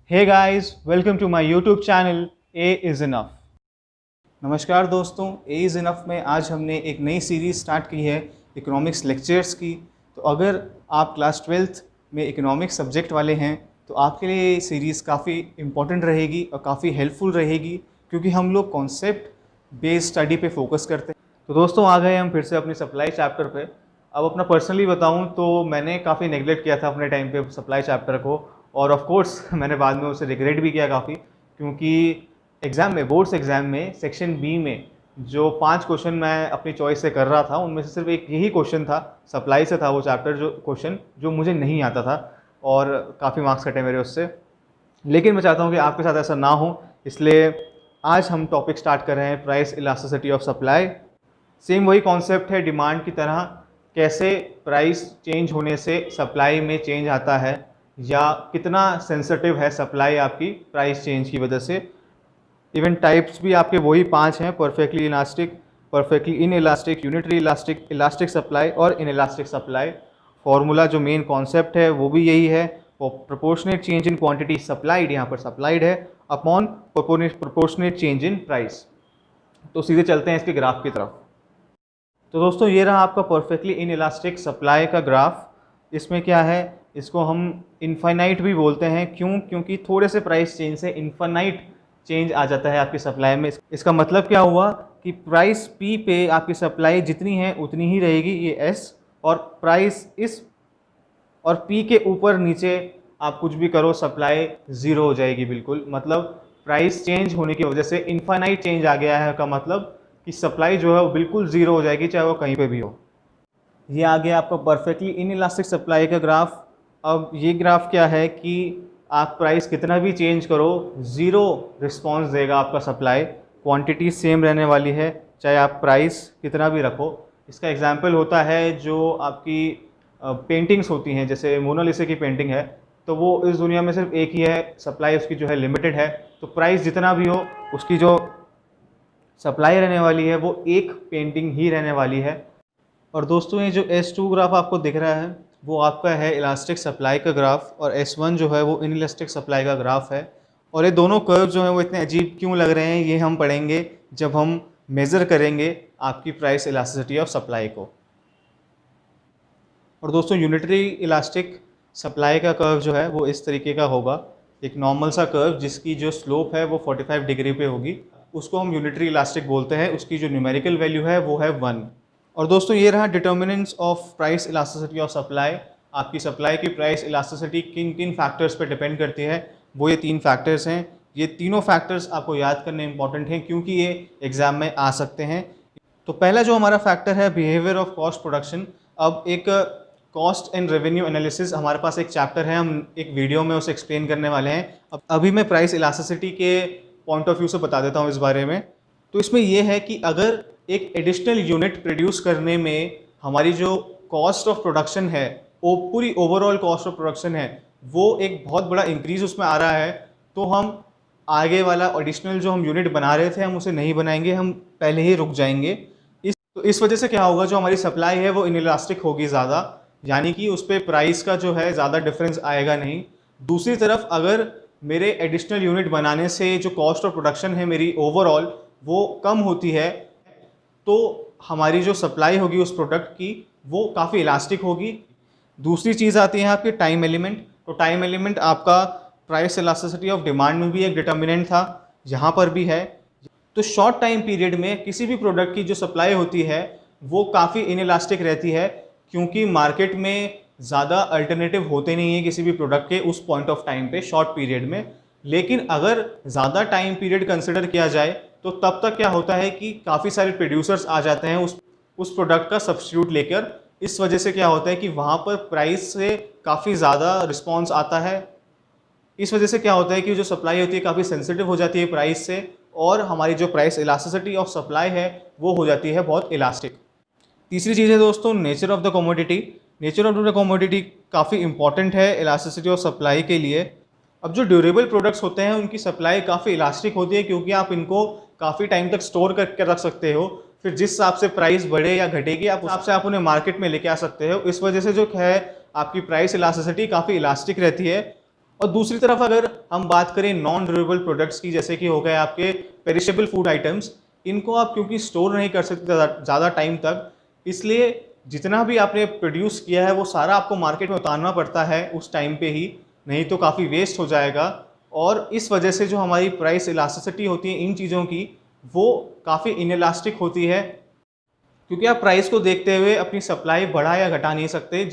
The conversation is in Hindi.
Hey guys, welcome to my YouTube channel a is enough. नमस्कार दोस्तों, ए इज़ इनफ में आज हमने एक नई सीरीज़ स्टार्ट की है इकोनॉमिक्स लेक्चर्स की। तो अगर आप क्लास 12th में इकोनॉमिक्स सब्जेक्ट वाले हैं तो आपके लिए ये सीरीज़ काफ़ी इम्पॉर्टेंट रहेगी और काफ़ी हेल्पफुल रहेगी, क्योंकि हम लोग कॉन्सेप्ट बेस्ड स्टडी पे फोकस करते हैं। तो दोस्तों, आ गए हम फिर से अपनी सप्लाई चैप्टर पे। अब अपना पर्सनली बताऊं तो मैंने काफ़ी नेगलेक्ट किया था अपने टाइम पे सप्लाई चैप्टर को, और ऑफ कोर्स मैंने बाद में उसे रिग्रेट भी किया काफ़ी, क्योंकि एग्ज़ाम में, बोर्ड्स एग्ज़ाम में सेक्शन बी में जो 5 क्वेश्चन मैं अपनी चॉइस से कर रहा था, उनमें से सिर्फ एक यही क्वेश्चन था, सप्लाई से था वो चैप्टर, जो क्वेश्चन जो मुझे नहीं आता था, और काफ़ी मार्क्स कटे मेरे उससे। लेकिन मैं चाहता हूँ कि आपके साथ ऐसा ना हो, इसलिए आज हम टॉपिक स्टार्ट कर रहे हैं price elasticity of supply. Same वही कॉन्सेप्ट है डिमांड की तरह, कैसे प्राइस चेंज होने से सप्लाई में चेंज आता है, या कितना सेंसिटिव है सप्लाई आपकी प्राइस चेंज की वजह से। इवन टाइप्स भी आपके वही 5 हैं: perfectly elastic, perfectly in elastic, unitary elastic, elastic supply और इन इलास्टिक सप्लाई। फॉर्मूला जो मेन कॉन्सेप्ट है वो भी यही है, proportionate change in quantity supplied, यहाँ पर सप्लाइड है, upon proportionate change in price. तो सीधे चलते हैं इसके ग्राफ की तरफ। तो दोस्तों, ये रहा आपका परफेक्टली इन इलास्टिक सप्लाई का ग्राफ। इसमें क्या है, इसको हम इनफाइनाइट भी बोलते हैं। क्यों? क्योंकि थोड़े से प्राइस चेंज से इनफाइनाइट चेंज आ जाता है आपकी सप्लाई में। इसका मतलब क्या हुआ कि प्राइस पी पे आपकी सप्लाई जितनी है उतनी ही रहेगी, ये एस, और प्राइस इस और पी के ऊपर नीचे आप कुछ भी करो, सप्लाई ज़ीरो हो जाएगी बिल्कुल। मतलब प्राइस चेंज होने की वजह से इनफाइनाइट चेंज आ गया है का मतलब कि सप्लाई जो है वो बिल्कुल ज़ीरो हो जाएगी, चाहे वो कहीं पे भी हो। ये आ गया आपका परफेक्टली इन इलास्टिक सप्लाई का ग्राफ। अब ये ग्राफ क्या है कि आप प्राइस कितना भी चेंज करो, ज़ीरो रिस्पॉन्स देगा आपका सप्लाई, क्वांटिटी सेम रहने वाली है, चाहे आप प्राइस कितना भी रखो। इसका एग्जांपल होता है जो आपकी पेंटिंग्स होती हैं, जैसे मोनालिसा की पेंटिंग है, तो वो इस दुनिया में सिर्फ एक ही है, सप्लाई उसकी जो है लिमिटेड है, तो प्राइस जितना भी हो उसकी जो सप्लाई रहने वाली है वो एक पेंटिंग ही रहने वाली है। और दोस्तों, ये जो S2 ग्राफ आपको दिख रहा है वो आपका है इलास्टिक सप्लाई का ग्राफ, और S1 जो है वो इन इलास्टिक सप्लाई का ग्राफ है। और ये दोनों कर्व जो हैं वो इतने अजीब क्यों लग रहे हैं, ये हम पढ़ेंगे जब हम मेज़र करेंगे आपकी प्राइस इलास्टिसिटी ऑफ सप्लाई को। और दोस्तों, यूनिटरी इलास्टिक सप्लाई का कर्व जो है वो इस तरीके का होगा, एक नॉर्मल सा कर्व जिसकी जो स्लोप है वो 45 डिग्री पे होगी, उसको हम यूनिटरी इलास्टिक बोलते हैं। उसकी जो न्यूमेरिकल वैल्यू है वो है 1। और दोस्तों, ये रहा determinants of price elasticity of supply. आपकी सप्लाई की प्राइस इलास्टिसिटी किन किन फैक्टर्स पे डिपेंड करती है, वो ये 3 फैक्टर्स हैं। ये तीनों फैक्टर्स आपको याद करने इंपॉर्टेंट हैं, क्योंकि ये एग्जाम में आ सकते हैं। तो पहला जो हमारा फैक्टर है, बिहेवियर ऑफ कॉस्ट प्रोडक्शन। अब एक कॉस्ट एंड रेवेन्यू एनालिसिस हमारे पास एक चैप्टर है, हम एक वीडियो में उसे एक्सप्लेन करने वाले हैं। अब अभी मैं प्राइस इलास्टिसिटी के पॉइंट ऑफ व्यू से बता देता हूँ इस बारे में। तो इसमें यह है कि अगर एक एडिशनल यूनिट प्रोड्यूस करने में हमारी जो कॉस्ट ऑफ प्रोडक्शन है, वो पूरी ओवरऑल कॉस्ट ऑफ प्रोडक्शन है, वो एक बहुत बड़ा इंक्रीज उसमें आ रहा है, तो हम आगे वाला एडिशनल जो हम यूनिट बना रहे थे हम उसे नहीं बनाएंगे, हम पहले ही रुक जाएंगे। इस वजह से क्या होगा, जो हमारी सप्लाई है वो इनइलास्टिक होगी ज़्यादा, यानी कि उस पर प्राइस का जो है ज़्यादा डिफरेंस आएगा नहीं। दूसरी तरफ अगर मेरे एडिशनल यूनिट बनाने से जो कॉस्ट ऑफ प्रोडक्शन है मेरी ओवरऑल वो कम होती है, तो हमारी जो सप्लाई होगी उस प्रोडक्ट की वो काफ़ी इलास्टिक होगी। दूसरी चीज़ आती है आपके टाइम एलिमेंट। तो टाइम एलिमेंट आपका प्राइस इलास्टिसिटी ऑफ डिमांड में भी एक डिटर्मिनेंट था, यहाँ पर भी है। तो शॉर्ट टाइम पीरियड में किसी भी प्रोडक्ट की जो सप्लाई होती है वो काफ़ी इनइलास्टिक रहती है, क्योंकि मार्केट में ज़्यादा अल्टरनेटिव होते नहीं हैं किसी भी प्रोडक्ट के उस पॉइंट ऑफ टाइम पे, शॉर्ट पीरियड में। लेकिन अगर ज़्यादा टाइम पीरियड कंसिडर किया जाए तो तब तक क्या होता है कि काफ़ी सारे प्रोड्यूसर्स आ जाते हैं उस प्रोडक्ट का सब्स्टिट्यूट लेकर। इस वजह से क्या होता है कि वहाँ पर प्राइस से काफ़ी ज़्यादा रिस्पॉन्स आता है। इस वजह से क्या होता है कि जो सप्लाई होती है काफ़ी सेंसिटिव हो जाती है प्राइस से, और हमारी जो प्राइस इलास्टिसिटी ऑफ सप्लाई है वो हो जाती है बहुत इलास्टिक। तीसरी चीज़ है दोस्तों, nature of the commodity. Nature of the commodity काफ़ी इंपॉर्टेंट है इलास्टिसिटी ऑफ सप्लाई के लिए। अब जो ड्यूरेबल प्रोडक्ट्स होते हैं उनकी सप्लाई काफ़ी इलास्टिक होती है, क्योंकि आप इनको काफ़ी टाइम तक स्टोर करके रख सकते हो, फिर जिस हिसाब से प्राइस बढ़े या घटेगी आप उस हिसाब से आप उन्हें मार्केट में लेके आ सकते हो। इस वजह से जो है आपकी प्राइस इलास्टिसिटी काफ़ी इलास्टिक रहती है। और दूसरी तरफ अगर हम बात करें नॉन ड्यूरेबल प्रोडक्ट्स की, जैसे कि हो गए आपके पेरिशेबल फूड आइटम्स, इनको आप क्योंकि स्टोर नहीं कर सकते ज़्यादा टाइम तक, इसलिए जितना भी आपने प्रोड्यूस किया है वो सारा आपको मार्केट में उतारना पड़ता है उस टाइम पे ही, नहीं तो काफ़ी वेस्ट हो जाएगा। और इस वजह से जो हमारी प्राइस इलास्टिसिटी होती है इन चीज़ों की, वो काफ़ी इनइलास्टिक होती है, क्योंकि आप प्राइस को देखते हुए अपनी सप्लाई बढ़ा या घटा नहीं सकते।